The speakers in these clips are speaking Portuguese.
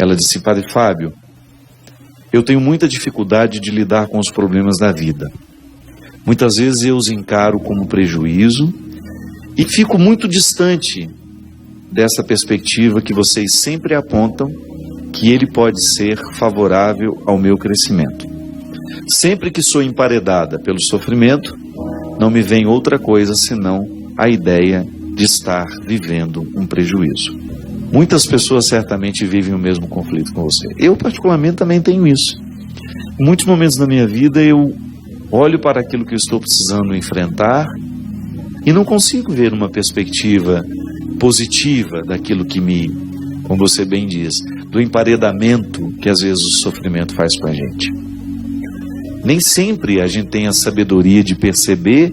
Ela disse: Padre Fábio, eu tenho muita dificuldade de lidar com os problemas da vida. Muitas vezes eu os encaro como prejuízo e fico muito distante dessa perspectiva que vocês sempre apontam, que ele pode ser favorável ao meu crescimento. Sempre que sou emparedada pelo sofrimento, não me vem outra coisa senão a ideia de estar vivendo um prejuízo. Muitas pessoas certamente vivem o mesmo conflito com você. Eu, particularmente, também tenho isso. Em muitos momentos da minha vida, eu olho para aquilo que eu estou precisando enfrentar e não consigo ver uma perspectiva positiva daquilo que como você bem diz, do emparedamento que às vezes o sofrimento faz com a gente. Nem sempre a gente tem a sabedoria de perceber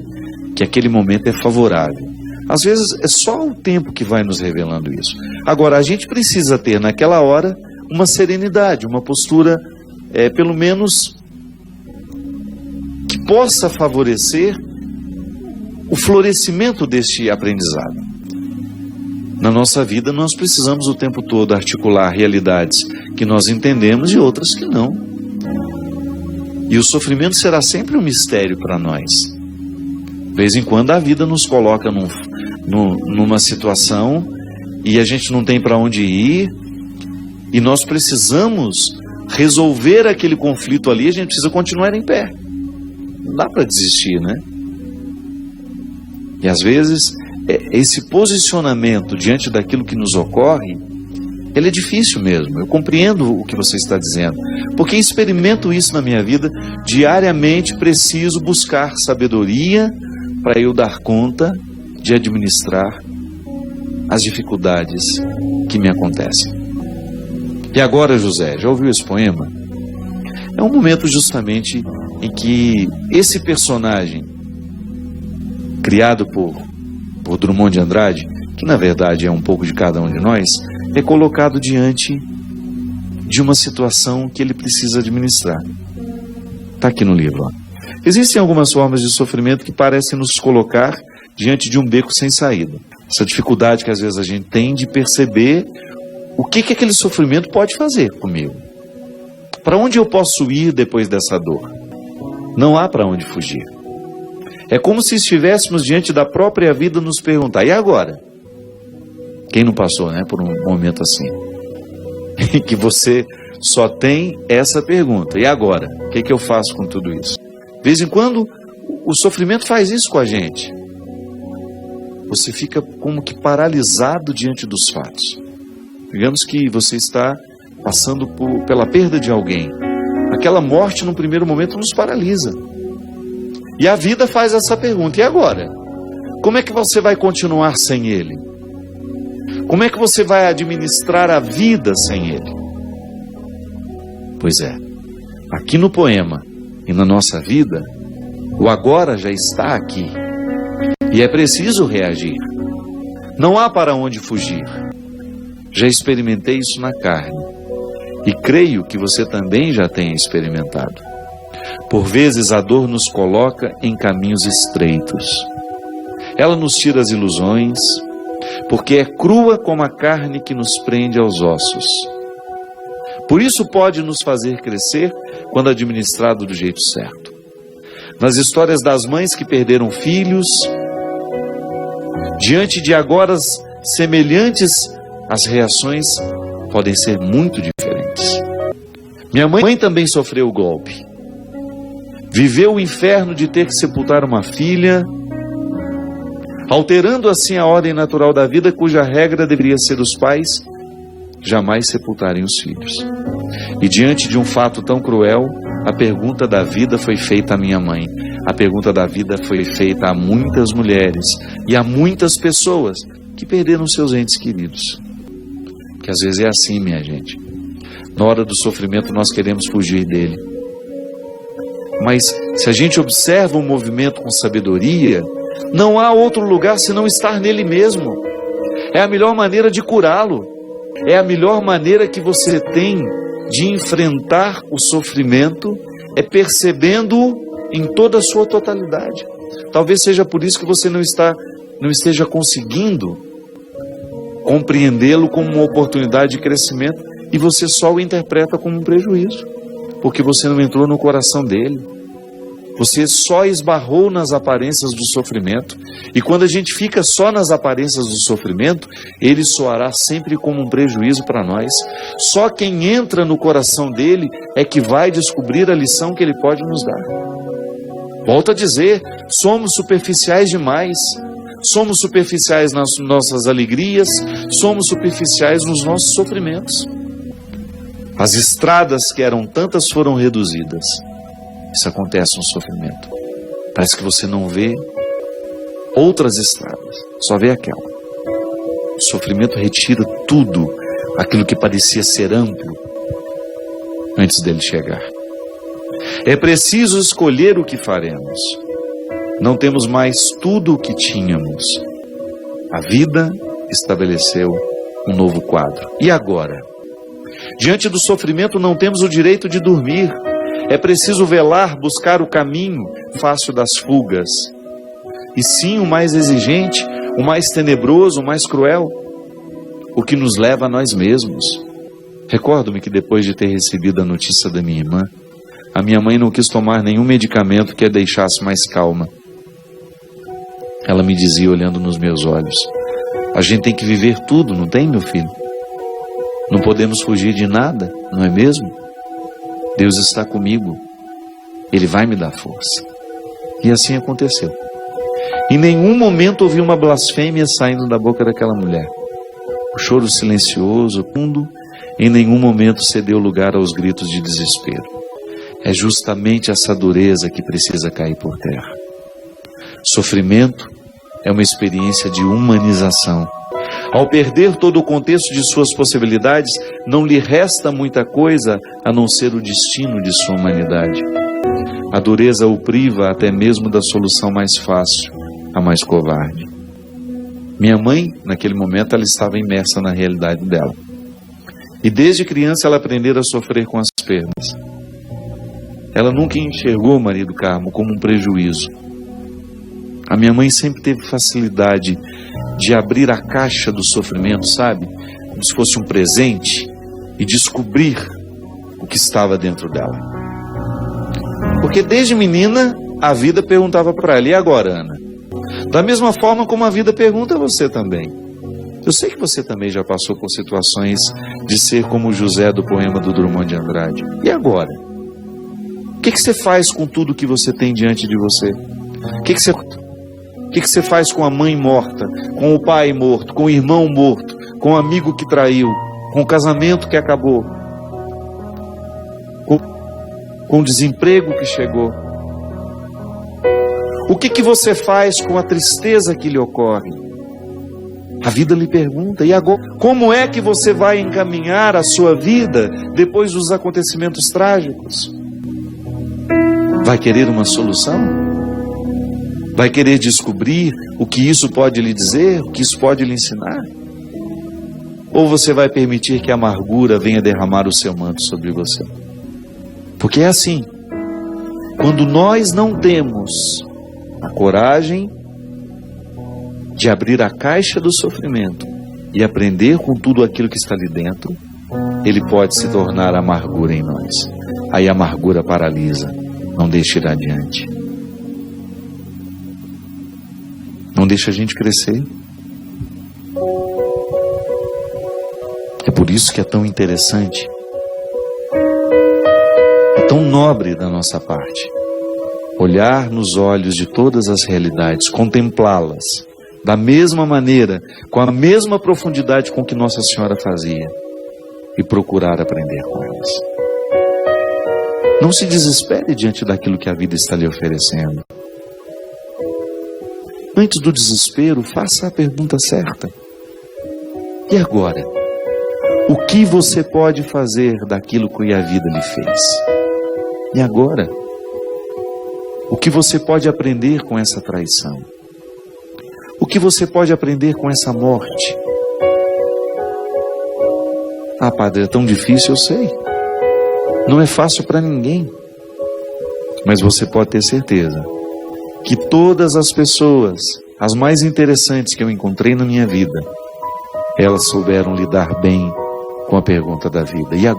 que aquele momento é favorável. Às vezes é só o tempo que vai nos revelando isso. Agora, a gente precisa ter naquela hora uma serenidade, uma postura, pelo menos, que possa favorecer o florescimento deste aprendizado. Na nossa vida, nós precisamos o tempo todo articular realidades que nós entendemos e outras que não. E o sofrimento será sempre um mistério para nós. De vez em quando a vida nos coloca numa situação e a gente não tem para onde ir e nós precisamos resolver aquele conflito ali, a gente precisa continuar em pé. Não dá para desistir, né? E às vezes esse posicionamento diante daquilo que nos ocorre, ele é difícil mesmo. Eu compreendo o que você está dizendo, porque experimento isso na minha vida. Diariamente preciso buscar sabedoria para eu dar conta de administrar as dificuldades que me acontecem. E agora, José, já ouviu esse poema? É um momento justamente em que esse personagem, criado por Drummond de Andrade, que na verdade é um pouco de cada um de nós, é colocado diante de uma situação que ele precisa administrar. Está aqui no livro. Ó. Existem algumas formas de sofrimento que parecem nos colocar diante de um beco sem saída. Essa dificuldade que às vezes a gente tem de perceber o que aquele sofrimento pode fazer comigo. Para onde eu posso ir depois dessa dor? Não há para onde fugir. É como se estivéssemos diante da própria vida nos perguntar: e agora? Quem não passou, né, por um momento assim? Em que você só tem essa pergunta: e agora? O que eu faço com tudo isso? De vez em quando, o sofrimento faz isso com a gente. Você fica como que paralisado diante dos fatos. Digamos que você está passando pela perda de alguém. Aquela morte, num primeiro momento, nos paralisa. E a vida faz essa pergunta: e agora? Como é que você vai continuar sem ele? Como é que você vai administrar a vida sem ele? Pois é, aqui no poema e na nossa vida, o agora já está aqui. E é preciso reagir. Não há para onde fugir. Já experimentei isso na carne. E creio que você também já tenha experimentado. Por vezes a dor nos coloca em caminhos estreitos. Ela nos tira as ilusões, porque é crua como a carne que nos prende aos ossos. Por isso pode nos fazer crescer quando administrado do jeito certo. Nas histórias das mães que perderam filhos, diante de agoras semelhantes, as reações podem ser muito diferentes. Minha mãe também sofreu o golpe. Viveu o inferno de ter que sepultar uma filha, alterando assim a ordem natural da vida, cuja regra deveria ser os pais jamais sepultarem os filhos. E diante de um fato tão cruel, a pergunta da vida foi feita à minha mãe. A pergunta da vida foi feita a muitas mulheres e a muitas pessoas que perderam seus entes queridos. Que às vezes é assim, minha gente. Na hora do sofrimento nós queremos fugir dele. Mas se a gente observa o movimento com sabedoria, não há outro lugar senão estar nele mesmo. É a melhor maneira de curá-lo. É a melhor maneira que você tem de enfrentar o sofrimento, é percebendo-o em toda a sua totalidade. Talvez seja por isso que você não esteja conseguindo compreendê-lo como uma oportunidade de crescimento E você só o interpreta como um prejuízo, porque você não entrou no coração dele. Você só esbarrou nas aparências do sofrimento. E quando a gente fica só nas aparências do sofrimento, ele soará sempre como um prejuízo para nós. Só quem entra no coração dele é que vai descobrir a lição que ele pode nos dar. Volto a dizer, somos superficiais demais. Somos superficiais nas nossas alegrias, somos superficiais nos nossos sofrimentos. As estradas que eram tantas foram reduzidas. Isso acontece no sofrimento. Parece que você não vê outras estradas, só vê aquela. O sofrimento retira tudo aquilo que parecia ser amplo antes dele chegar. É preciso escolher o que faremos. Não temos mais tudo o que tínhamos. A vida estabeleceu um novo quadro. E agora? Diante do sofrimento não temos o direito de dormir. É preciso velar, buscar o caminho fácil das fugas. E sim, o mais exigente, o mais tenebroso, o mais cruel, o que nos leva a nós mesmos. Recordo-me que depois de ter recebido a notícia da minha irmã, a minha mãe não quis tomar nenhum medicamento que a deixasse mais calma. Ela me dizia, olhando nos meus olhos, a gente tem que viver tudo, não tem, meu filho? Não podemos fugir de nada, não é mesmo? Deus está comigo, Ele vai me dar força. E assim aconteceu. Em nenhum momento ouvi uma blasfêmia saindo da boca daquela mulher. O choro silencioso, fundo, em nenhum momento cedeu lugar aos gritos de desespero. É justamente essa dureza que precisa cair por terra. Sofrimento é uma experiência de humanização. Ao perder todo o contexto de suas possibilidades, não lhe resta muita coisa a não ser o destino de sua humanidade. A dureza o priva até mesmo da solução mais fácil, a mais covarde. Minha mãe, naquele momento, ela estava imersa na realidade dela. E desde criança ela aprendera a sofrer com as perdas. Ela nunca enxergou o marido Carmo como um prejuízo. A minha mãe sempre teve facilidade de abrir a caixa do sofrimento, sabe? Como se fosse um presente, e descobrir o que estava dentro dela. Porque desde menina, a vida perguntava para ela, e agora, Ana? Da mesma forma como a vida pergunta a você também. Eu sei que você também já passou por situações de ser como José do poema do Drummond de Andrade. E agora? O que você faz com tudo que você tem diante de você? O que você faz com a mãe morta, com o pai morto, com o irmão morto, com o amigo que traiu, com o casamento que acabou, com o desemprego que chegou? O que você faz com a tristeza que lhe ocorre? A vida lhe pergunta, e agora? Como é que você vai encaminhar a sua vida depois dos acontecimentos trágicos? Vai querer uma solução? Vai querer descobrir o que isso pode lhe dizer, o que isso pode lhe ensinar? Ou você vai permitir que a amargura venha derramar o seu manto sobre você? Porque é assim, quando nós não temos a coragem de abrir a caixa do sofrimento e aprender com tudo aquilo que está ali dentro, ele pode se tornar amargura em nós. Aí a amargura paralisa, não deixa ir adiante. Não deixa a gente crescer. É por isso que é tão interessante, é tão nobre da nossa parte, olhar nos olhos de todas as realidades, contemplá-las, da mesma maneira, com a mesma profundidade com que Nossa Senhora fazia, e procurar aprender com elas. Não se desespere diante daquilo que a vida está lhe oferecendo. Antes do desespero, faça a pergunta certa. E agora? O que você pode fazer daquilo que a vida lhe fez? E agora? O que você pode aprender com essa traição? O que você pode aprender com essa morte? Ah, padre, é tão difícil, eu sei. Não é fácil para ninguém. Mas você pode ter certeza que todas as pessoas, as mais interessantes que eu encontrei na minha vida, elas souberam lidar bem com a pergunta da vida: e agora?